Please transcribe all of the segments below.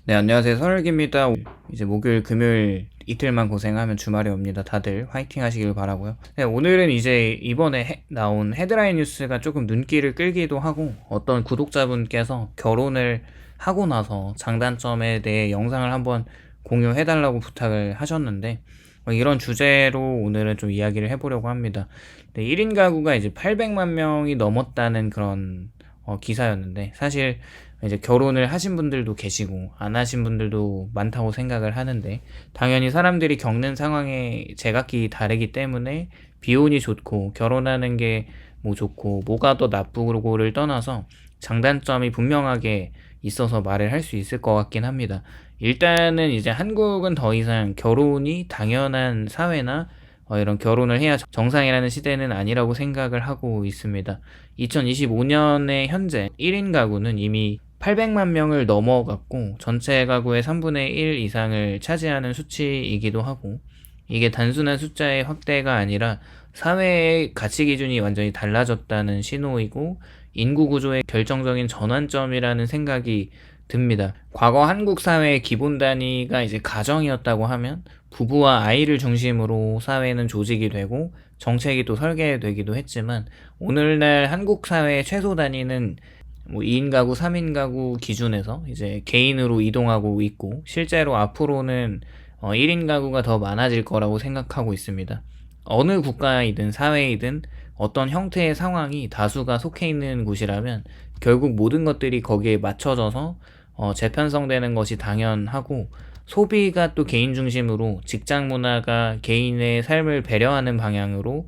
네, 안녕하세요. 설기입니다. 이제 목요일, 금요일 이틀만 고생하면 주말이 옵니다. 다들 화이팅 하시길 바라고요. 네, 오늘은 이제 이번에 나온 헤드라인 뉴스가 조금 눈길을 끌기도 하고, 어떤 구독자분께서 결혼을 하고 나서 장단점에 대해 영상을 한번 공유해달라고 부탁을 하셨는데, 이런 주제로 오늘은 좀 이야기를 해보려고 합니다. 네, 1인 가구가 이제 800만 명이 넘었다는 그런 기사였는데, 사실 이제 결혼을 하신 분들도 계시고 안 하신 분들도 많다고 생각을 하는데, 당연히 사람들이 겪는 상황에 제각기 다르기 때문에 비혼이 좋고 결혼하는 게 뭐 좋고 뭐가 더 나쁘고를 떠나서 장단점이 분명하게 있어서 말을 할 수 있을 것 같긴 합니다. 일단은 이제 한국은 더 이상 결혼이 당연한 사회나 이런 결혼을 해야 정상이라는 시대는 아니라고 생각을 하고 있습니다. 2025년에 현재 1인 가구는 이미 800만 명을 넘어갔고, 전체 가구의 3분의 1 이상을 차지하는 수치이기도 하고, 이게 단순한 숫자의 확대가 아니라 사회의 가치 기준이 완전히 달라졌다는 신호이고, 인구 구조의 결정적인 전환점이라는 생각이 듭니다. 과거 한국 사회의 기본 단위가 이제 가정이었다고 하면 부부와 아이를 중심으로 사회는 조직이 되고 정책이 또 설계되기도 했지만, 오늘날 한국 사회의 최소 단위는 뭐 2인 가구, 3인 가구 기준에서 이제 개인으로 이동하고 있고, 실제로 앞으로는 1인 가구가 더 많아질 거라고 생각하고 있습니다. 어느 국가이든 사회이든 어떤 형태의 상황이 다수가 속해 있는 곳이라면 결국 모든 것들이 거기에 맞춰져서 재편성되는 것이 당연하고, 소비가 또 개인 중심으로, 직장 문화가 개인의 삶을 배려하는 방향으로,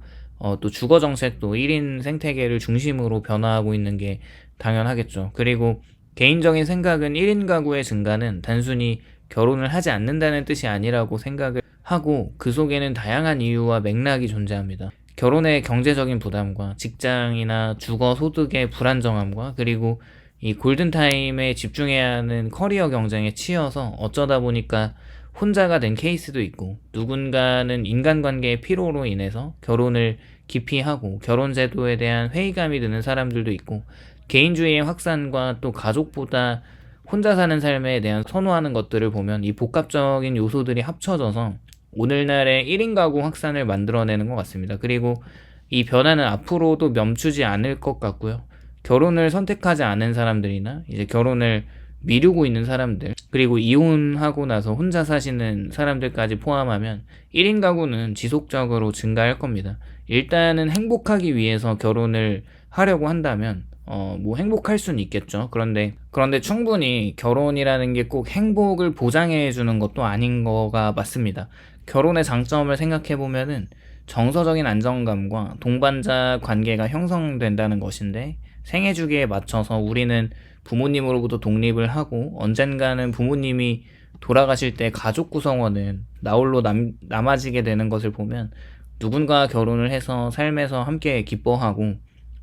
또 주거 정책도 1인 생태계를 중심으로 변화하고 있는 게 당연하겠죠. 그리고 개인적인 생각은 1인 가구의 증가는 단순히 결혼을 하지 않는다는 뜻이 아니라고 생각을 하고, 그 속에는 다양한 이유와 맥락이 존재합니다. 결혼의 경제적인 부담과 직장이나 주거 소득의 불안정함과, 그리고 이 골든타임에 집중해야 하는 커리어 경쟁에 치여서 어쩌다 보니까 혼자가 된 케이스도 있고, 누군가는 인간관계의 피로로 인해서 결혼을 기피하고 결혼 제도에 대한 회의감이 드는 사람들도 있고, 개인주의의 확산과 또 가족보다 혼자 사는 삶에 대한 선호하는 것들을 보면 이 복합적인 요소들이 합쳐져서 오늘날의 1인 가구 확산을 만들어내는 것 같습니다. 그리고 이 변화는 앞으로도 멈추지 않을 것 같고요. 결혼을 선택하지 않은 사람들이나 이제 결혼을 미루고 있는 사람들, 그리고 이혼하고 나서 혼자 사시는 사람들까지 포함하면 1인 가구는 지속적으로 증가할 겁니다. 일단은 행복하기 위해서 결혼을 하려고 한다면 뭐 행복할 수는 있겠죠. 그런데 충분히 결혼이라는 게 꼭 행복을 보장해 주는 것도 아닌 거가 맞습니다. 결혼의 장점을 생각해 보면은 정서적인 안정감과 동반자 관계가 형성된다는 것인데, 생애 주기에 맞춰서 우리는 부모님으로부터 독립을 하고, 언젠가는 부모님이 돌아가실 때 가족 구성원은 나홀로 남아지게 되는 것을 보면, 누군가 결혼을 해서 삶에서 함께 기뻐하고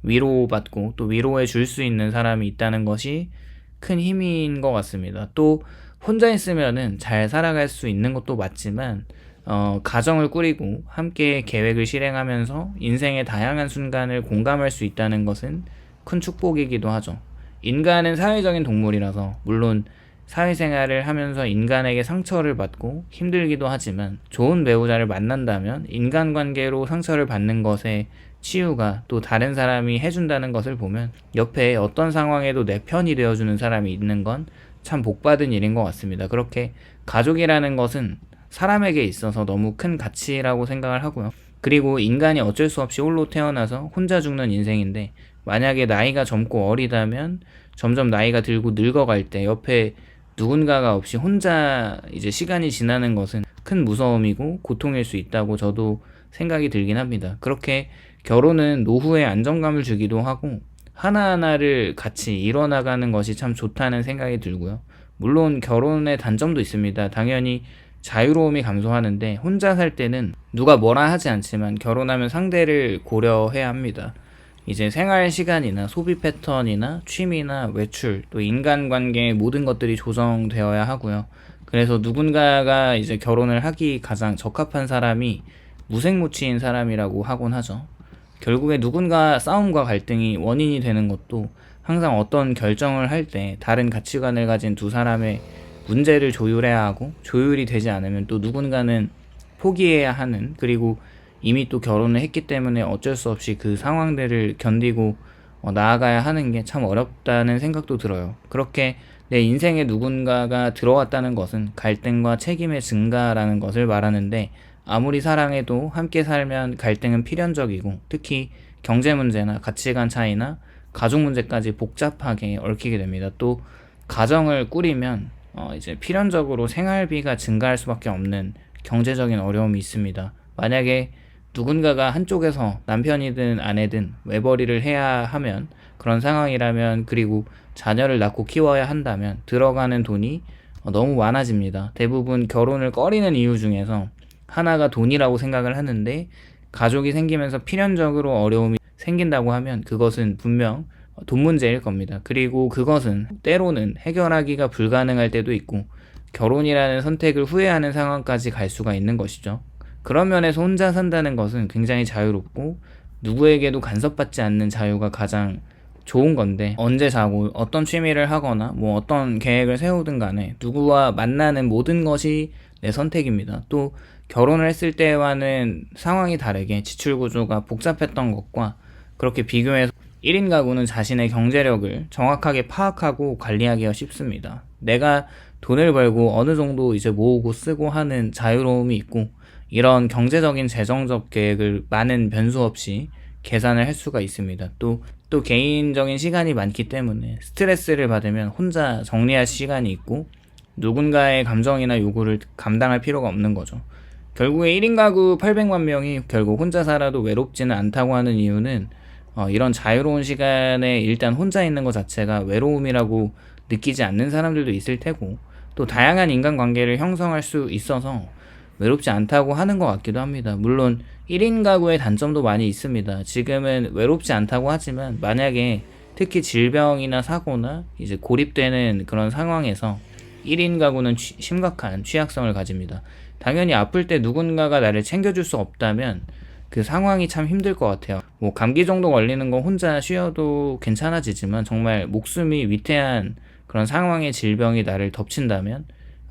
위로받고 또 위로해 줄 수 있는 사람이 있다는 것이 큰 힘인 것 같습니다. 또 혼자 있으면은 잘 살아갈 수 있는 것도 맞지만, 가정을 꾸리고 함께 계획을 실행하면서 인생의 다양한 순간을 공감할 수 있다는 것은 큰 축복이기도 하죠. 인간은 사회적인 동물이라서 물론 사회생활을 하면서 인간에게 상처를 받고 힘들기도 하지만, 좋은 배우자를 만난다면 인간관계로 상처를 받는 것에 치유가 또 다른 사람이 해준다는 것을 보면, 옆에 어떤 상황에도 내 편이 되어주는 사람이 있는 건 참 복받은 일인 것 같습니다. 그렇게 가족이라는 것은 사람에게 있어서 너무 큰 가치라고 생각을 하고요. 그리고 인간이 어쩔 수 없이 홀로 태어나서 혼자 죽는 인생인데, 만약에 나이가 젊고 어리다면 점점 나이가 들고 늙어갈 때 옆에 누군가가 없이 혼자 이제 시간이 지나는 것은 큰 무서움이고 고통일 수 있다고 저도 생각이 들긴 합니다. 그렇게 결혼은 노후에 안정감을 주기도 하고 하나하나를 같이 이뤄나가는 것이 참 좋다는 생각이 들고요. 물론 결혼의 단점도 있습니다. 당연히 자유로움이 감소하는데, 혼자 살 때는 누가 뭐라 하지 않지만 결혼하면 상대를 고려해야 합니다. 이제 생활 시간이나 소비 패턴이나 취미나 외출, 또 인간관계의 모든 것들이 조정되어야 하고요. 그래서 누군가가 이제 결혼을 하기 가장 적합한 사람이 무색무취인 사람이라고 하곤 하죠. 결국에 누군가 싸움과 갈등이 원인이 되는 것도 항상 어떤 결정을 할 때 다른 가치관을 가진 두 사람의 문제를 조율해야 하고, 조율이 되지 않으면 또 누군가는 포기해야 하는, 그리고 이미 또 결혼을 했기 때문에 어쩔 수 없이 그 상황들을 견디고 나아가야 하는 게 참 어렵다는 생각도 들어요. 그렇게 내 인생에 누군가가 들어왔다는 것은 갈등과 책임의 증가라는 것을 말하는데, 아무리 사랑해도 함께 살면 갈등은 필연적이고, 특히 경제 문제나 가치관 차이나 가족 문제까지 복잡하게 얽히게 됩니다. 또 가정을 꾸리면 이제 필연적으로 생활비가 증가할 수밖에 없는 경제적인 어려움이 있습니다. 만약에 누군가가 한쪽에서 남편이든 아내든 외벌이를 해야 하면, 그런 상황이라면, 그리고 자녀를 낳고 키워야 한다면 들어가는 돈이 너무 많아집니다. 대부분 결혼을 꺼리는 이유 중에서 하나가 돈이라고 생각을 하는데, 가족이 생기면서 필연적으로 어려움이 생긴다고 하면 그것은 분명 돈 문제일 겁니다. 그리고 그것은 때로는 해결하기가 불가능할 때도 있고, 결혼이라는 선택을 후회하는 상황까지 갈 수가 있는 것이죠. 그런 면에서 혼자 산다는 것은 굉장히 자유롭고, 누구에게도 간섭받지 않는 자유가 가장 좋은 건데, 언제 자고 어떤 취미를 하거나 뭐 어떤 계획을 세우든 간에 누구와 만나는 모든 것이 내 선택입니다. 또 결혼을 했을 때와는 상황이 다르게 지출 구조가 복잡했던 것과 그렇게 비교해서 1인 가구는 자신의 경제력을 정확하게 파악하고 관리하기가 쉽습니다. 내가 돈을 벌고 어느 정도 이제 모으고 쓰고 하는 자유로움이 있고, 이런 경제적인 재정적 계획을 많은 변수 없이 계산을 할 수가 있습니다. 또 개인적인 시간이 많기 때문에 스트레스를 받으면 혼자 정리할 시간이 있고, 누군가의 감정이나 요구를 감당할 필요가 없는 거죠. 결국에 1인 가구 800만 명이 결국 혼자 살아도 외롭지는 않다고 하는 이유는, 이런 자유로운 시간에 일단 혼자 있는 것 자체가 외로움이라고 느끼지 않는 사람들도 있을 테고, 또 다양한 인간관계를 형성할 수 있어서 외롭지 않다고 하는 것 같기도 합니다. 물론 1인 가구의 단점도 많이 있습니다. 지금은 외롭지 않다고 하지만, 만약에 특히 질병이나 사고나 이제 고립되는 그런 상황에서 1인 가구는 심각한 취약성을 가집니다. 당연히 아플 때 누군가가 나를 챙겨줄 수 없다면 그 상황이 참 힘들 것 같아요. 뭐 감기 정도 걸리는 거 혼자 쉬어도 괜찮아지지만, 정말 목숨이 위태한 그런 상황의 질병이 나를 덮친다면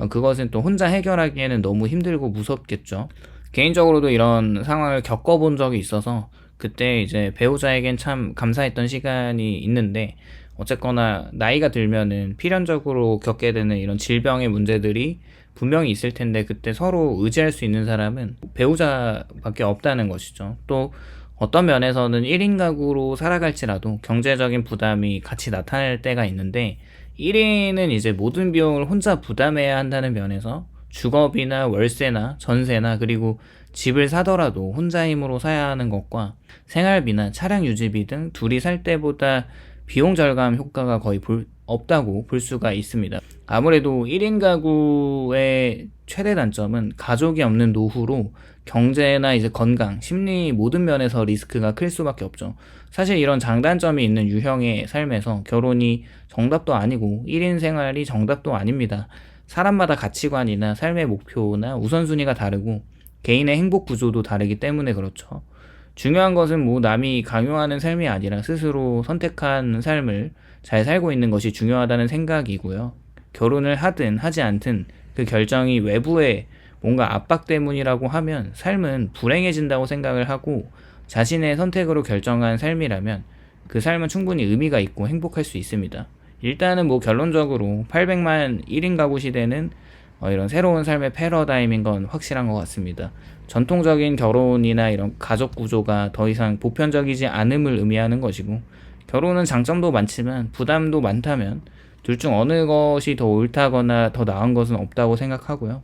그것은 또 혼자 해결하기에는 너무 힘들고 무섭겠죠. 개인적으로도 이런 상황을 겪어본 적이 있어서 그때 이제 배우자에겐 참 감사했던 시간이 있는데, 어쨌거나 나이가 들면은 필연적으로 겪게 되는 이런 질병의 문제들이 분명히 있을 텐데, 그때 서로 의지할 수 있는 사람은 배우자밖에 없다는 것이죠. 또 어떤 면에서는 1인 가구로 살아갈지라도 경제적인 부담이 같이 나타날 때가 있는데, 1인은 이제 모든 비용을 혼자 부담해야 한다는 면에서 주거비나 월세나 전세나 그리고 집을 사더라도 혼자 힘으로 사야 하는 것과, 생활비나 차량 유지비 등 둘이 살 때보다 비용 절감 효과가 거의 없다고 볼 수가 있습니다. 아무래도 1인 가구의 최대 단점은 가족이 없는 노후로 경제나 이제 건강, 심리 모든 면에서 리스크가 클 수밖에 없죠. 사실 이런 장단점이 있는 유형의 삶에서 결혼이 정답도 아니고 1인 생활이 정답도 아닙니다. 사람마다 가치관이나 삶의 목표나 우선순위가 다르고 개인의 행복 구조도 다르기 때문에 그렇죠. 중요한 것은 뭐 남이 강요하는 삶이 아니라 스스로 선택한 삶을 잘 살고 있는 것이 중요하다는 생각이고요. 결혼을 하든 하지 않든 그 결정이 외부의 뭔가 압박 때문이라고 하면 삶은 불행해진다고 생각을 하고, 자신의 선택으로 결정한 삶이라면 그 삶은 충분히 의미가 있고 행복할 수 있습니다. 일단은 뭐 결론적으로 800만 1인 가구 시대는 이런 새로운 삶의 패러다임인 건 확실한 것 같습니다. 전통적인 결혼이나 이런 가족 구조가 더 이상 보편적이지 않음을 의미하는 것이고, 결혼은 장점도 많지만 부담도 많다면 둘 중 어느 것이 더 옳다거나 더 나은 것은 없다고 생각하고요.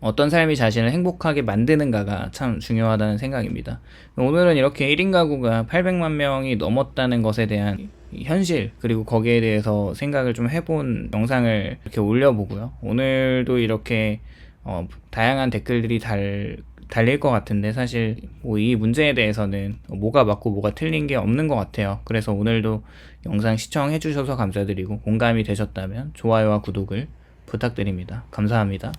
어떤 삶이 자신을 행복하게 만드는가가 참 중요하다는 생각입니다. 오늘은 이렇게 1인 가구가 800만 명이 넘었다는 것에 대한 현실, 그리고 거기에 대해서 생각을 좀 해본 영상을 이렇게 올려보고요. 오늘도 이렇게 다양한 댓글들이 달릴 것 같은데, 사실 뭐이 문제에 대해서는 뭐가 맞고 뭐가 틀린 게 없는 것 같아요. 그래서 오늘도 영상 시청해 주셔서 감사드리고, 공감이 되셨다면 좋아요와 구독을 부탁드립니다. 감사합니다.